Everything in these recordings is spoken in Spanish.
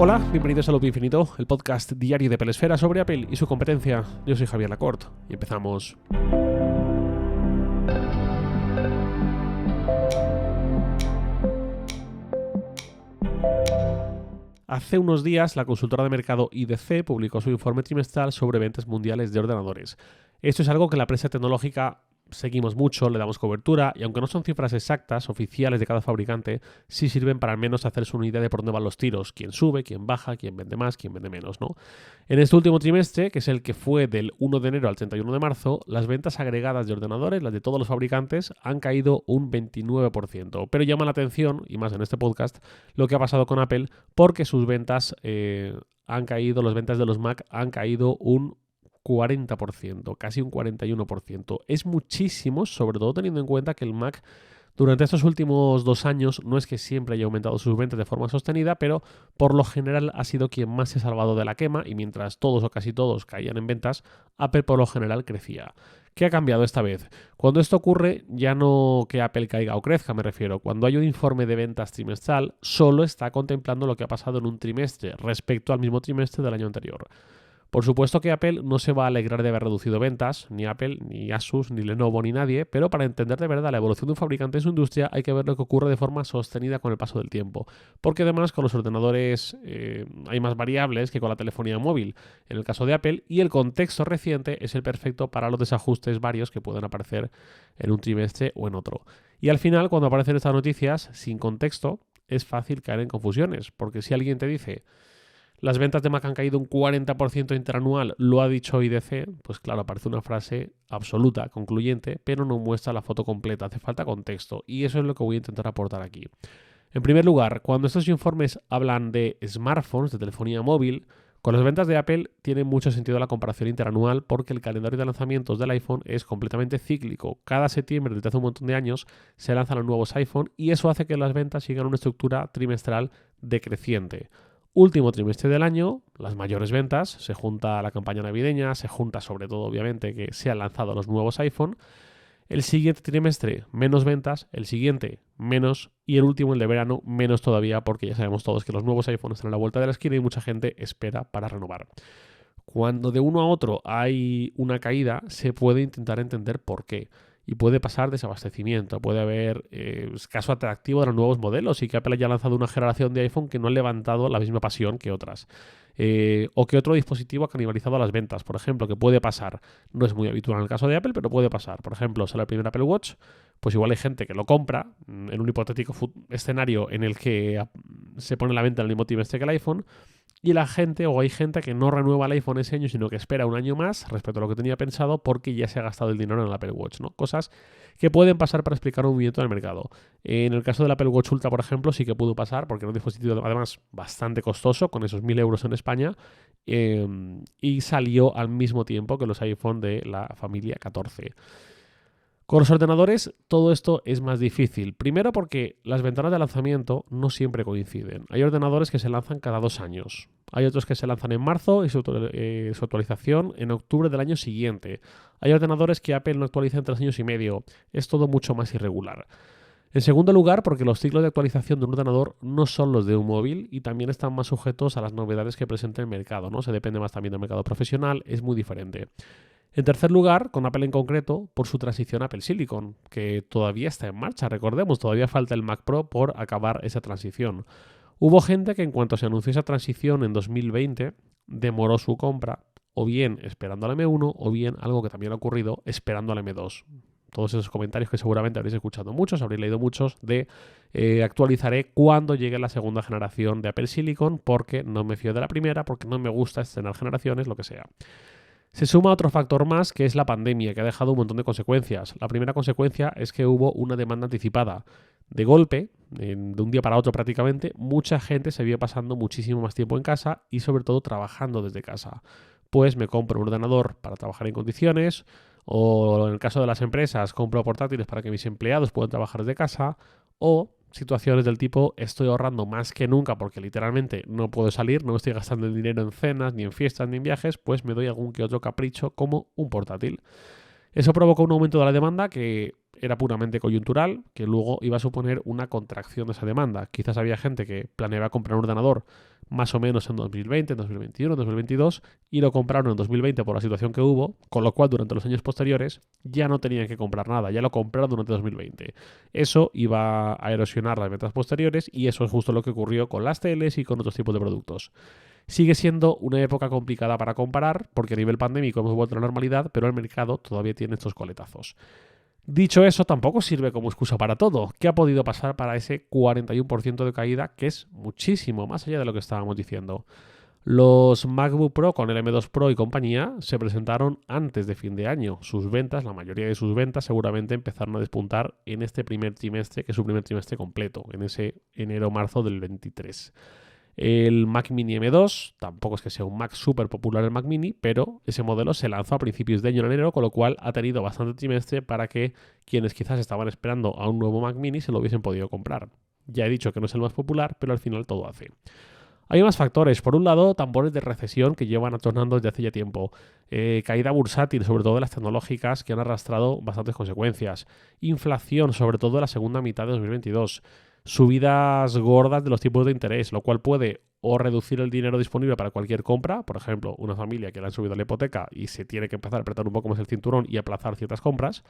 Hola, bienvenidos a Loop Infinito, el podcast diario de Pelesfera sobre Apple y su competencia. Yo soy Javier Lacorte y empezamos. Hace unos días, la consultora de mercado IDC publicó su informe trimestral sobre ventas mundiales de ordenadores. Esto es algo que la prensa tecnológica seguimos mucho, le damos cobertura, y aunque no son cifras exactas, oficiales de cada fabricante, sí sirven para al menos hacerse una idea de por dónde van los tiros, quién sube, quién baja, quién vende más, quién vende menos, ¿no? En este último trimestre, que es el que fue del 1 de enero al 31 de marzo, las ventas agregadas de ordenadores, las de todos los fabricantes, han caído un 29%. Pero llama la atención, y más en este podcast, lo que ha pasado con Apple, porque sus ventas han caído, las ventas de los Mac han caído un 40%, casi un 41%. Es muchísimo, sobre todo teniendo en cuenta que el Mac durante estos últimos 2 años no es que siempre haya aumentado sus ventas de forma sostenida, pero por lo general ha sido quien más se ha salvado de la quema, y mientras todos o casi todos caían en ventas, Apple por lo general crecía. ¿Qué ha cambiado esta vez? Cuando esto ocurre, ya no que Apple caiga o crezca, me refiero. Cuando hay un informe de ventas trimestral, solo está contemplando lo que ha pasado en un trimestre respecto al mismo trimestre del año anterior. Por supuesto que Apple no se va a alegrar de haber reducido ventas, ni Apple, ni Asus, ni Lenovo, ni nadie, pero para entender de verdad la evolución de un fabricante en su industria hay que ver lo que ocurre de forma sostenida con el paso del tiempo. Porque además con los ordenadores hay más variables que con la telefonía móvil, en el caso de Apple, y el contexto reciente es el perfecto para los desajustes varios que pueden aparecer en un trimestre o en otro. Y al final, cuando aparecen estas noticias sin contexto, es fácil caer en confusiones, porque si alguien te dice las ventas de Mac han caído un 40% interanual, lo ha dicho IDC, pues claro, aparece una frase absoluta, concluyente, pero no muestra la foto completa, hace falta contexto, y eso es lo que voy a intentar aportar aquí. En primer lugar, cuando estos informes hablan de smartphones, de telefonía móvil, con las ventas de Apple tiene mucho sentido la comparación interanual porque el calendario de lanzamientos del iPhone es completamente cíclico. Cada septiembre desde hace un montón de años se lanzan los nuevos iPhone y eso hace que las ventas sigan una estructura trimestral decreciente. Último trimestre del año, las mayores ventas, se junta la campaña navideña, se junta sobre todo obviamente que se han lanzado los nuevos iPhone. El siguiente trimestre, menos ventas, el siguiente, menos, y el último, el de verano, menos todavía, porque ya sabemos todos que los nuevos iPhones están a la vuelta de la esquina y mucha gente espera para renovar. Cuando de uno a otro hay una caída, se puede intentar entender por qué. Y puede pasar desabastecimiento, puede haber escaso atractivo de los nuevos modelos y que Apple haya lanzado una generación de iPhone que no ha levantado la misma pasión que otras. O que otro dispositivo ha canibalizado las ventas, por ejemplo, que puede pasar. No es muy habitual en el caso de Apple, pero puede pasar. Por ejemplo, sale el primer Apple Watch, pues igual hay gente que lo compra en un hipotético escenario en el que se pone a la venta en el mismo trimestre que el iPhone, y la gente, o hay gente que no renueva el iPhone ese año, sino que espera un año más respecto a lo que tenía pensado porque ya se ha gastado el dinero en el Apple Watch, ¿no? Cosas que pueden pasar para explicar un movimiento en el mercado. En el caso del Apple Watch Ultra, por ejemplo, sí que pudo pasar porque era un dispositivo además bastante costoso, con esos 1.000 euros en España, y salió al mismo tiempo que los iPhone de la familia 14. Con los ordenadores todo esto es más difícil. Primero porque las ventanas de lanzamiento no siempre coinciden. Hay ordenadores que se lanzan cada 2 años. Hay otros que se lanzan en marzo y su actualización en octubre del año siguiente. Hay ordenadores que Apple no actualiza en 3 años y medio. Es todo mucho más irregular. En segundo lugar, porque los ciclos de actualización de un ordenador no son los de un móvil y también están más sujetos a las novedades que presenta el mercado, ¿no? Se depende más también del mercado profesional, es muy diferente. En tercer lugar, con Apple en concreto, por su transición a Apple Silicon, que todavía está en marcha, recordemos, todavía falta el Mac Pro por acabar esa transición. Hubo gente que en cuanto se anunció esa transición en 2020, demoró su compra, o bien esperando al M1, o bien, algo que también ha ocurrido, esperando al M2. Todos esos comentarios que seguramente habréis escuchado muchos, habréis leído muchos, de actualizaré cuando llegue la segunda generación de Apple Silicon, porque no me fío de la primera, porque no me gusta estrenar generaciones, lo que sea. Se suma otro factor más, que es la pandemia, que ha dejado un montón de consecuencias. La primera consecuencia es que hubo una demanda anticipada. De golpe, de un día para otro prácticamente, mucha gente se vio pasando muchísimo más tiempo en casa y sobre todo trabajando desde casa. Pues me compro un ordenador para trabajar en condiciones, o en el caso de las empresas, compro portátiles para que mis empleados puedan trabajar desde casa, o situaciones del tipo estoy ahorrando más que nunca porque literalmente no puedo salir, no estoy gastando el dinero en cenas, ni en fiestas, ni en viajes, pues me doy algún que otro capricho como un portátil. Eso provocó un aumento de la demanda que era puramente coyuntural, que luego iba a suponer una contracción de esa demanda. Quizás había gente que planeaba comprar un ordenador más o menos en 2020, en 2021, en 2022, y lo compraron en 2020 por la situación que hubo, con lo cual durante los años posteriores ya no tenían que comprar nada, ya lo compraron durante 2020. Eso iba a erosionar las ventas posteriores y eso es justo lo que ocurrió con las teles y con otros tipos de productos. Sigue siendo una época complicada para comparar, porque a nivel pandémico hemos vuelto a la normalidad, pero el mercado todavía tiene estos coletazos. Dicho eso, tampoco sirve como excusa para todo. ¿Qué ha podido pasar para ese 41% de caída, que es muchísimo más allá de lo que estábamos diciendo? Los MacBook Pro con el M2 Pro y compañía se presentaron antes de fin de año. Sus ventas, la mayoría de sus ventas, seguramente empezaron a despuntar en este primer trimestre, que es su primer trimestre completo, en ese enero-marzo del 23. El Mac Mini M2, tampoco es que sea un Mac súper popular el Mac Mini, pero ese modelo se lanzó a principios de año en enero, con lo cual ha tenido bastante trimestre para que quienes quizás estaban esperando a un nuevo Mac Mini se lo hubiesen podido comprar. Ya he dicho que no es el más popular, pero al final todo hace. Hay más factores. Por un lado, tambores de recesión que llevan atornando desde hace ya tiempo. Caída bursátil, sobre todo de las tecnológicas, que han arrastrado bastantes consecuencias. Inflación, sobre todo en la segunda mitad de 2022. Subidas gordas de los tipos de interés, lo cual puede o reducir el dinero disponible para cualquier compra, por ejemplo, una familia que le han subido la hipoteca y se tiene que empezar a apretar un poco más el cinturón y aplazar ciertas compras,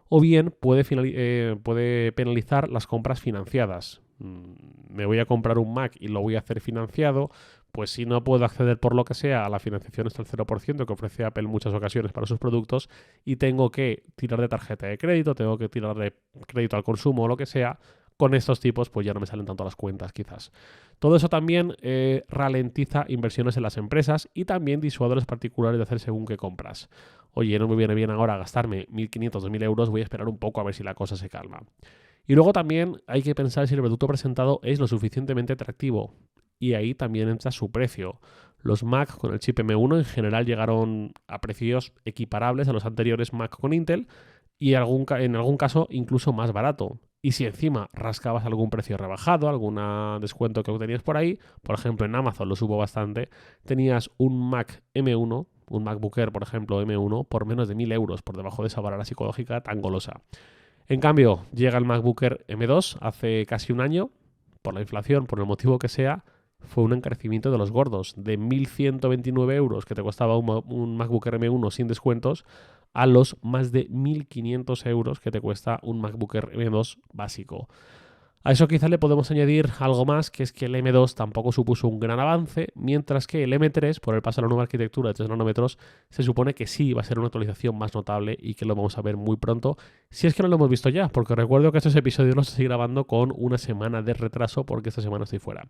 o bien puede penalizar las compras financiadas. Me voy a comprar un Mac y lo voy a hacer financiado, pues si no puedo acceder por lo que sea a la financiación hasta el 0% que ofrece Apple en muchas ocasiones para sus productos y tengo que tirar de tarjeta de crédito, tengo que tirar de crédito al consumo o lo que sea, con estos tipos pues ya no me salen tanto las cuentas quizás. Todo eso también ralentiza inversiones en las empresas y también disuade a los particulares de hacer según qué compras. Oye, no me viene bien ahora gastarme 1.500, 2.000 euros, voy a esperar un poco a ver si la cosa se calma. Y luego también hay que pensar si el producto presentado es lo suficientemente atractivo. Y ahí también entra su precio. Los Mac con el chip M1 en general llegaron a precios equiparables a los anteriores Mac con Intel y en algún caso incluso más barato. Y si encima rascabas algún precio rebajado, algún descuento que tenías por ahí, por ejemplo en Amazon lo subo bastante, tenías un Mac M1, un MacBook Air por ejemplo M1, por menos de 1.000 euros, por debajo de esa barrera psicológica tan golosa. En cambio, llega el MacBook Air M2 hace casi un año, por la inflación, por el motivo que sea, fue un encarecimiento de los gordos, de 1.129 euros que te costaba un MacBook Air M1 sin descuentos, a los más de 1.500 euros que te cuesta un MacBook Air M2 básico. A eso quizás le podemos añadir algo más, que es que el M2 tampoco supuso un gran avance, mientras que el M3, por el paso a la nueva arquitectura de 3 nanómetros, se supone que sí va a ser una actualización más notable y que lo vamos a ver muy pronto, si es que no lo hemos visto ya, porque recuerdo que estos episodios los estoy grabando con una semana de retraso porque esta semana estoy fuera.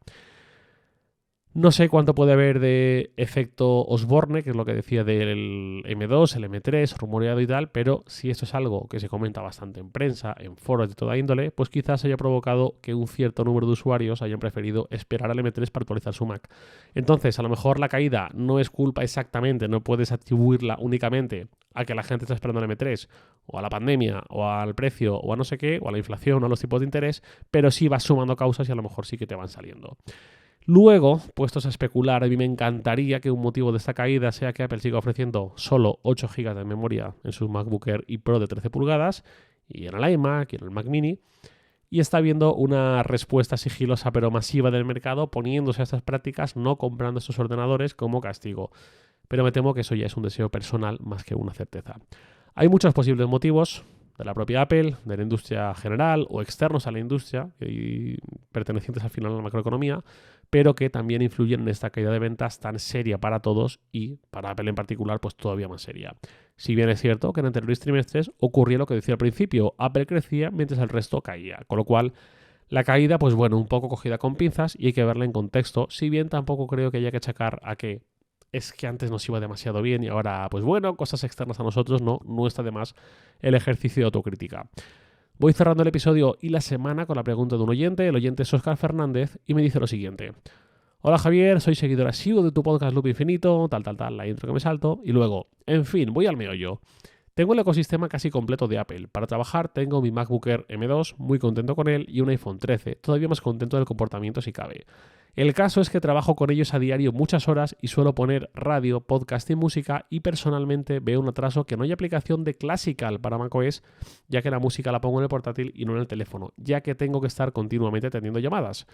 No sé cuánto puede haber de efecto Osborne, que es lo que decía del M2, el M3, rumoreado y tal, pero si esto es algo que se comenta bastante en prensa, en foros de toda índole, pues quizás haya provocado que un cierto número de usuarios hayan preferido esperar al M3 para actualizar su Mac. Entonces, a lo mejor la caída no es culpa exactamente, no puedes atribuirla únicamente a que la gente está esperando al M3, o a la pandemia, o al precio, o a no sé qué, o a la inflación, o a los tipos de interés, pero sí vas sumando causas y a lo mejor sí que te van saliendo. Luego, puestos a especular, a mí me encantaría que un motivo de esta caída sea que Apple siga ofreciendo solo 8 GB de memoria en sus MacBook Air y Pro de 13 pulgadas, y en el iMac y en el Mac Mini, y está viendo una respuesta sigilosa pero masiva del mercado poniéndose a estas prácticas, no comprando estos ordenadores como castigo. Pero me temo que eso ya es un deseo personal más que una certeza. Hay muchos posibles motivos de la propia Apple, de la industria general o externos a la industria y pertenecientes al final a la macroeconomía, pero que también influyen en esta caída de ventas tan seria para todos y para Apple en particular pues todavía más seria. Si bien es cierto que en anteriores trimestres ocurría lo que decía al principio, Apple crecía mientras el resto caía, con lo cual la caída pues bueno, un poco cogida con pinzas y hay que verla en contexto, si bien tampoco creo que haya que achacar a que es que antes nos iba demasiado bien y ahora, pues bueno, cosas externas a nosotros, no está de más el ejercicio de autocrítica. Voy cerrando el episodio y la semana con la pregunta de un oyente. El oyente es Óscar Fernández y me dice lo siguiente. Hola Javier, soy seguidor asiduo de tu podcast Loop Infinito, tal, la intro que me salto. Y luego, en fin, voy al meollo. Tengo el ecosistema casi completo de Apple. Para trabajar tengo mi MacBook Air M2, muy contento con él, y un iPhone 13, todavía más contento del comportamiento si cabe. El caso es que trabajo con ellos a diario muchas horas y suelo poner radio, podcast y música, y personalmente veo un atraso que no hay aplicación de Classical para macOS, ya que la música la pongo en el portátil y no en el teléfono, ya que tengo que estar continuamente atendiendo llamadas.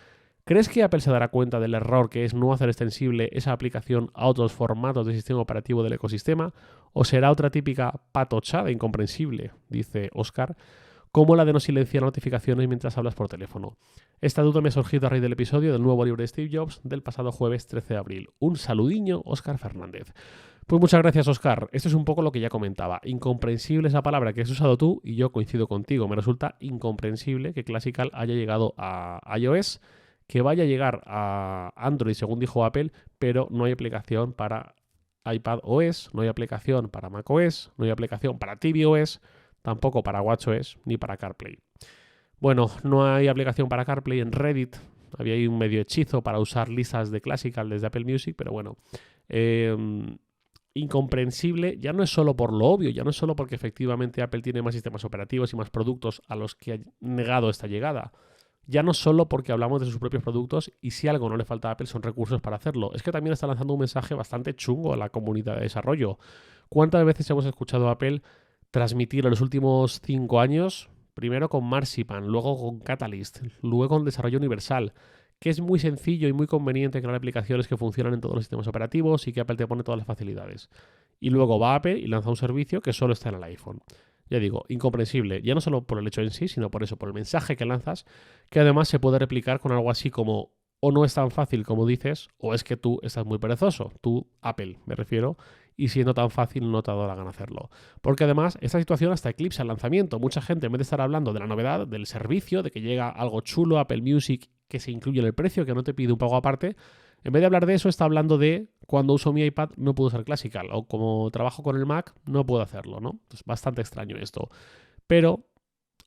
¿Crees que Apple se dará cuenta del error que es no hacer extensible esa aplicación a otros formatos de sistema operativo del ecosistema? ¿O será otra típica patochada incomprensible, dice Oscar, como la de no silenciar notificaciones mientras hablas por teléfono? Esta duda me ha surgido a raíz del episodio del nuevo libro de Steve Jobs del pasado jueves 13 de abril. Un saludiño, Óscar Fernández. Pues muchas gracias, Óscar. Esto es un poco lo que ya comentaba. Incomprensible esa palabra que has usado tú y yo coincido contigo. Me resulta incomprensible que Classical haya llegado a iOS, que vaya a llegar a Android, según dijo Apple, pero no hay aplicación para iPadOS, no hay aplicación para macOS, no hay aplicación para tvOS, tampoco para watchOS ni para CarPlay. Bueno, no hay aplicación para CarPlay en Reddit. Había ahí un medio hechizo para usar listas de Classical desde Apple Music, pero bueno. Incomprensible ya no es solo por lo obvio, ya no es solo porque efectivamente Apple tiene más sistemas operativos y más productos a los que ha negado esta llegada. Ya no solo porque hablamos de sus propios productos y si algo no le falta a Apple son recursos para hacerlo. Es que también está lanzando un mensaje bastante chungo a la comunidad de desarrollo. ¿Cuántas veces hemos escuchado a Apple transmitir en los últimos 5 años, primero con Marzipan, luego con Catalyst, luego con Desarrollo Universal, que es muy sencillo y muy conveniente crear aplicaciones que funcionan en todos los sistemas operativos y que Apple te pone todas las facilidades? Y luego va Apple y lanza un servicio que solo está en el iPhone. Ya digo, incomprensible, ya no solo por el hecho en sí, sino por eso, por el mensaje que lanzas, que además se puede replicar con algo así como: o no es tan fácil como dices, o es que tú estás muy perezoso, tú, Apple, me refiero, y siendo tan fácil no te ha dado la gana hacerlo. Porque además, esta situación hasta eclipsa el lanzamiento. Mucha gente, en vez de estar hablando de la novedad, del servicio, de que llega algo chulo, Apple Music, que se incluye en el precio, que no te pide un pago aparte, en vez de hablar de eso, está hablando de cuando uso mi iPad no puedo usar Classical, o como trabajo con el Mac no puedo hacerlo, ¿no? Es bastante extraño esto. Pero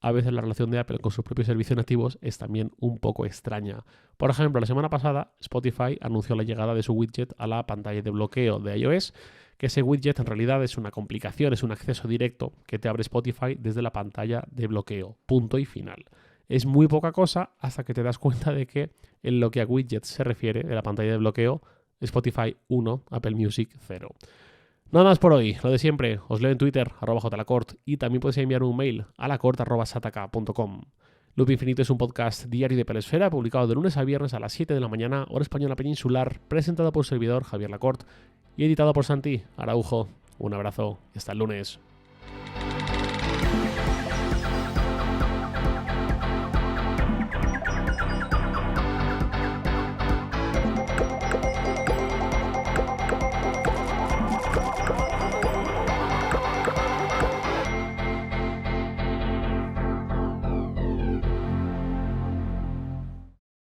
a veces la relación de Apple con sus propios servicios nativos es también un poco extraña. Por ejemplo, la semana pasada Spotify anunció la llegada de su widget a la pantalla de bloqueo de iOS, que ese widget en realidad es una complicación, es un acceso directo que te abre Spotify desde la pantalla de bloqueo, punto y final. Es muy poca cosa hasta que te das cuenta de que en lo que a widgets se refiere, en la pantalla de bloqueo, Spotify 1, Apple Music 0. Nada más por hoy, lo de siempre. Os leo en Twitter, @jlacort, y también podéis enviar un mail a lacort@sataka.com. Loop Infinito es un podcast diario de Pelesfera, publicado de lunes a viernes a las 7 de la mañana, hora española peninsular, presentado por su servidor Javier Lacort y editado por Santi Araujo. Un abrazo y hasta el lunes.